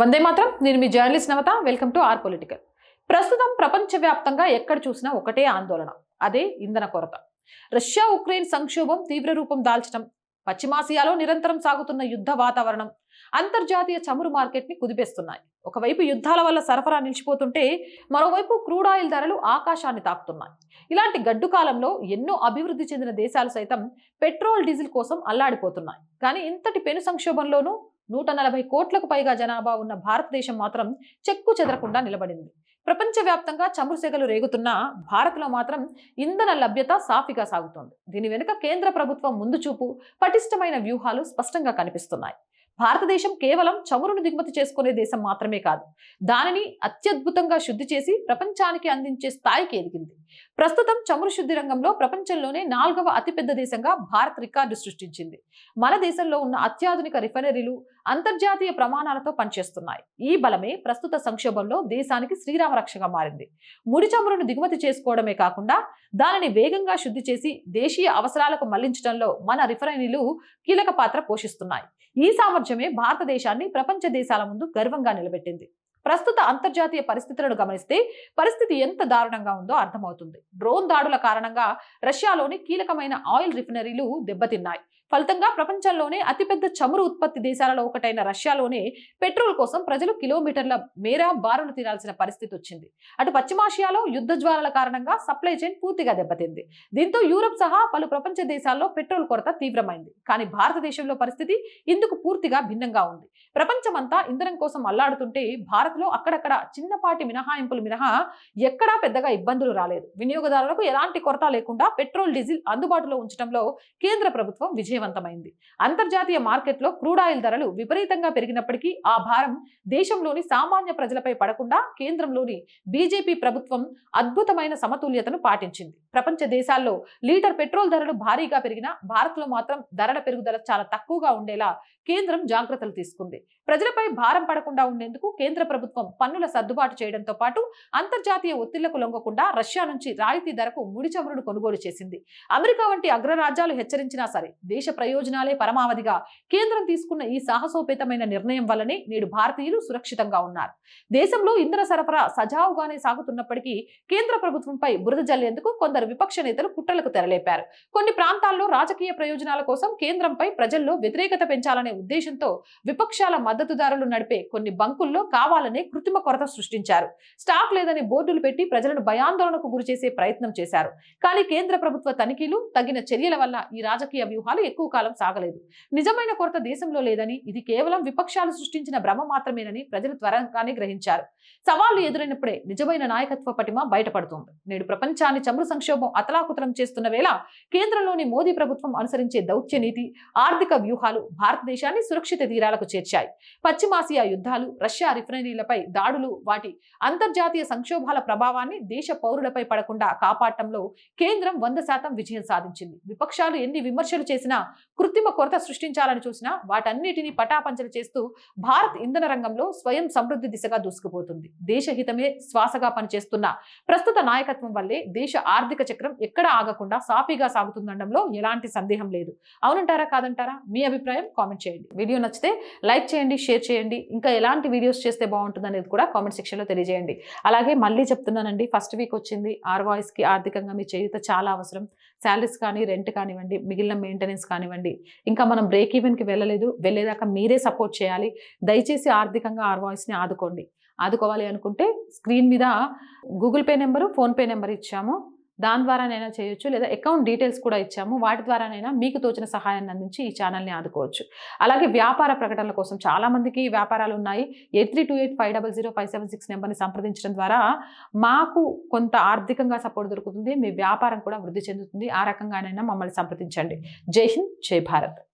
వందే మాత్రం. నేను మీ journalist Navatha. Welcome to our political. ప్రస్తుతం ప్రపంచవ్యాప్తంగా ఎక్కడ చూసినా ఒకటే ఆందోళన, అదే ఇంధన కొరత. రష్యా ఉక్రెయిన్ సంక్షోభం తీవ్ర రూపం దాల్చడం, పశ్చిమాసియాలో నిరంతరం సాగుతున్న యుద్ధ వాతావరణం అంతర్జాతీయ చమురు మార్కెట్ ని కుదిపేస్తున్నాయి. ఒకవైపు యుద్ధాల వల్ల సరఫరా నిలిచిపోతుంటే, మరోవైపు క్రూడ్ ఆయిల్ ధరలు ఆకాశాన్ని తాకుతున్నాయి. ఇలాంటి గడ్డు కాలంలో ఎన్నో అభివృద్ధి చెందిన దేశాలు సైతం పెట్రోల్ డీజిల్ కోసం అల్లాడిపోతున్నాయి. కానీ ఇంతటి పెను సంక్షోభంలోనూ 140 కోట్లకు పైగా జనాభా ఉన్న భారతదేశం మాత్రం చెక్కు చెదరకుండా నిలబడింది. ప్రపంచవ్యాప్తంగా చమురు సెగలు రేగుతున్న భారత్లో మాత్రం ఇంధన లభ్యత సాఫీగా సాగుతోంది. దీని వెనుక కేంద్ర ప్రభుత్వం ముందు చూపు, పటిష్టమైన వ్యూహాలు స్పష్టంగా కనిపిస్తున్నాయి. భారతదేశం కేవలం చమురును దిగుమతి చేసుకునే దేశం మాత్రమే కాదు, దానిని అత్యద్భుతంగా శుద్ధి చేసి ప్రపంచానికి అందించే స్థాయికి ఎదిగింది. ప్రస్తుతం చమురు శుద్ధి రంగంలో ప్రపంచంలోనే 4వ అతిపెద్ద దేశంగా భారత్ రికార్డు సృష్టించింది. మన దేశంలో ఉన్న అత్యాధునిక రిఫైనరీలు అంతర్జాతీయ ప్రమాణాలతో పనిచేస్తున్నాయి. ఈ బలమే ప్రస్తుత సంక్షోభంలో దేశానికి శ్రీరామ రక్షగా మారింది. ముడి చమురును దిగుమతి చేసుకోవడమే కాకుండా దానిని వేగంగా శుద్ధి చేసి దేశీయ అవసరాలకు మళ్లించడంలో మన రిఫైనరీలు కీలక పాత్ర పోషిస్తున్నాయి. ఈ సామర్థ్యమే భారతదేశాన్ని ప్రపంచ దేశాల ముందు గర్వంగా నిలబెట్టింది. ప్రస్తుత అంతర్జాతీయ పరిస్థితులను గమనిస్తే పరిస్థితి ఎంత దారుణంగా ఉందో అర్థమవుతుంది. డ్రోన్ దాడుల కారణంగా రష్యాలోని కీలకమైన ఆయిల్ రిఫైనరీలు దెబ్బతిన్నాయి. ఫలితంగా ప్రపంచంలోనే అతిపెద్ద చమురు ఉత్పత్తి దేశాలలో ఒకటైన రష్యాలోనే పెట్రోల్ కోసం ప్రజలు కిలోమీటర్ల మేర బారులు తీరాల్సిన పరిస్థితి వచ్చింది. అటు పశ్చిమాసియాలో యుద్ధ జ్వాలల కారణంగా సప్లై చైన్ పూర్తిగా దెబ్బతింది. దీంతో యూరప్ సహా పలు ప్రపంచ దేశాల్లో పెట్రోల్ కొరత తీవ్రమైంది. కానీ భారతదేశంలో పరిస్థితి ఇందుకు పూర్తిగా భిన్నంగా ఉంది. ప్రపంచమంతా ఇంధనం కోసం అల్లాడుతుంటే భారత్లో అక్కడక్కడ చిన్నపాటి మినహాయింపులు మినహా ఎక్కడా పెద్దగా ఇబ్బందులు రాలేదు. వినియోగదారులకు ఎలాంటి కొరత లేకుండా పెట్రోల్, డీజిల్ అందుబాటులో ఉంచడంలో కేంద్ర ప్రభుత్వం విజయవంతమైంది. అంతర్జాతీయ మార్కెట్లో క్రూడ్ ఆయిల్ ధరలు విపరీతంగా పెరిగినప్పటికీ ఆ భారం దేశంలోని సామాన్య ప్రజలపై పడకుండా కేంద్రంలోని బీజేపీ ప్రభుత్వం అద్భుతమైన సమతుల్యతను పాటించింది. ప్రపంచ దేశాల్లో లీటర్ పెట్రోల్ ధరలు భారీగా పెరిగినా భారత్లో మాత్రం ధరల పెరుగుదల చాలా తక్కువగా ఉండేలా కేంద్రం జాగ్రత్తలు తీసుకుంది. ప్రజలపై భారం పడకుండా ఉండేందుకు కేంద్ర ప్రభుత్వం పన్నుల సర్దుబాటు చేయడంతో పాటు అంతర్జాతీయ ఒత్తిళ్లకు లొంగకుండా రష్యా నుంచి రాయితీ ధరకు ముడి చమురును కొనుగోలు చేసింది. అమెరికా వంటి అగ్రరాజ్యాలు హెచ్చరించినా సరే దేశ ప్రయోజనాలే పరమావధిగా కేంద్రం తీసుకున్న ఈ సాహసోపేతమైన నిర్ణయం వల్లనే నేడు భారతీయులు సురక్షితంగా ఉన్నారు. దేశంలో ఇంధన సరఫరా సజావుగానే సాగుతున్నప్పటికీ కేంద్ర ప్రభుత్వంపై బురద జల్లేందుకు కొందరు విపక్ష నేతలు కుట్రలకు తెరలేపారు. కొన్ని ప్రాంతాల్లో రాజకీయ ప్రయోజనాల కోసం కేంద్రంపై ప్రజల్లో వ్యతిరేకత పెంచాలనే ఉద్దేశంతో విపక్షాల మద్దతుదారులు నడిపే కొన్ని బంకుల్లో కావాలనే కృత్రిమ కొరత సృష్టించారు. స్టాక్ లేదని బోర్డులు పెట్టి ప్రజలను భయాందోళనకు గురిచేసే ప్రయత్నం చేశారు. కానీ కేంద్ర ప్రభుత్వ తనిఖీలు, తగిన చర్యల వల్ల ఈ రాజకీయ వ్యూహాలు ఎక్కువ కాలం సాగలేదు. నిజమైన కొరత దేశంలో లేదని, ఇది కేవలం విపక్షాలు సృష్టించిన భ్రమ మాత్రమేనని ప్రజలు త్వరగానే గ్రహించారు. సవాళ్లు ఎదురైనప్పుడే నిజమైన నాయకత్వ పటిమ బయటపడుతుంది. నేడు ప్రపంచాన్ని చమురు సంక్షోభం అతలాకుతలం చేస్తున్న వేళ కేంద్రంలోని మోదీ ప్రభుత్వం అనుసరించే దౌత్య నీతి, ఆర్థిక వ్యూహాలు భారతదేశాన్ని సురక్షిత తీరాలకు చేర్చాయి. పశ్చిమాసియా యుద్ధాలు, రష్యా రిఫైనరీలపై దాడులు వాటి అంతర్జాతీయ సంక్షోభాల ప్రభావాన్ని దేశ పౌరులపై పడకుండా కాపాడటంలో కేంద్రం 100% విజయం సాధించింది. విపక్షాలు ఎన్ని విమర్శలు చేసినా, కృత్రిమ కొరత సృష్టించాలని చూసినా వాటన్నిటినీ పటాపంచలు చేస్తూ భారత్ ఇంధన రంగంలో స్వయం సమృద్ధి దిశగా దూసుకుపోతుంది. దేశహితమే శ్వాసగా పనిచేస్తున్న ప్రస్తుత నాయకత్వం వల్లే దేశ ఆర్థిక చక్రం ఎక్కడ ఆగకుండా సాఫీగా సాగుతుందనడంలో ఎలాంటి సందేహం లేదు. అవునంటారా కాదంటారా? మీ అభిప్రాయం కామెంట్ చేయండి. వీడియో నచ్చితే లైక్ చేయండి, షేర్ చేయండి. ఇంకా ఎలాంటి వీడియోస్ చేస్తే బాగుంటుంది అనేది కూడా కామెంట్ సెక్షన్లో తెలియజేయండి. అలాగే మళ్ళీ చెప్తున్నానండి, ఫస్ట్ వీక్ వచ్చింది. ఆర్ వాయిస్కి ఆర్థికంగా మీ చేయూత చాలా అవసరం. శాలరీస్ కానీ, రెంట్ కానివ్వండి, మిగిలిన మెయింటెనెన్స్ కానివ్వండి, ఇంకా మనం బ్రేక్ ఈవెన్కి వెళ్ళలేదు. వెళ్ళేదాకా మీరే సపోర్ట్ చేయాలి. దయచేసి ఆర్థికంగా ఆర్ వాయిస్ని ఆదుకోవాలి అనుకుంటే స్క్రీన్ మీద Google pay number, PhonePe number ఇచ్చాము. దాని ద్వారానైనా చేయొచ్చు, లేదా అకౌంట్ డీటెయిల్స్ కూడా ఇచ్చాము. వాటి ద్వారానైనా మీకు తోచిన సహాయాన్ని అందించి ఈ ఛానల్ని ఆదుకోవచ్చు. అలాగే వ్యాపార ప్రకటనల కోసం చాలామందికి వ్యాపారాలు ఉన్నాయి. 8328500576 నెంబర్ని సంప్రదించడం ద్వారా మాకు కొంత ఆర్థికంగా సపోర్ట్ దొరుకుతుంది. మీ వ్యాపారం కూడా వృద్ధి చెందుతుంది. ఆ రకంగానైనా మమ్మల్ని సంప్రదించండి. జై హింద్, జై భారత్.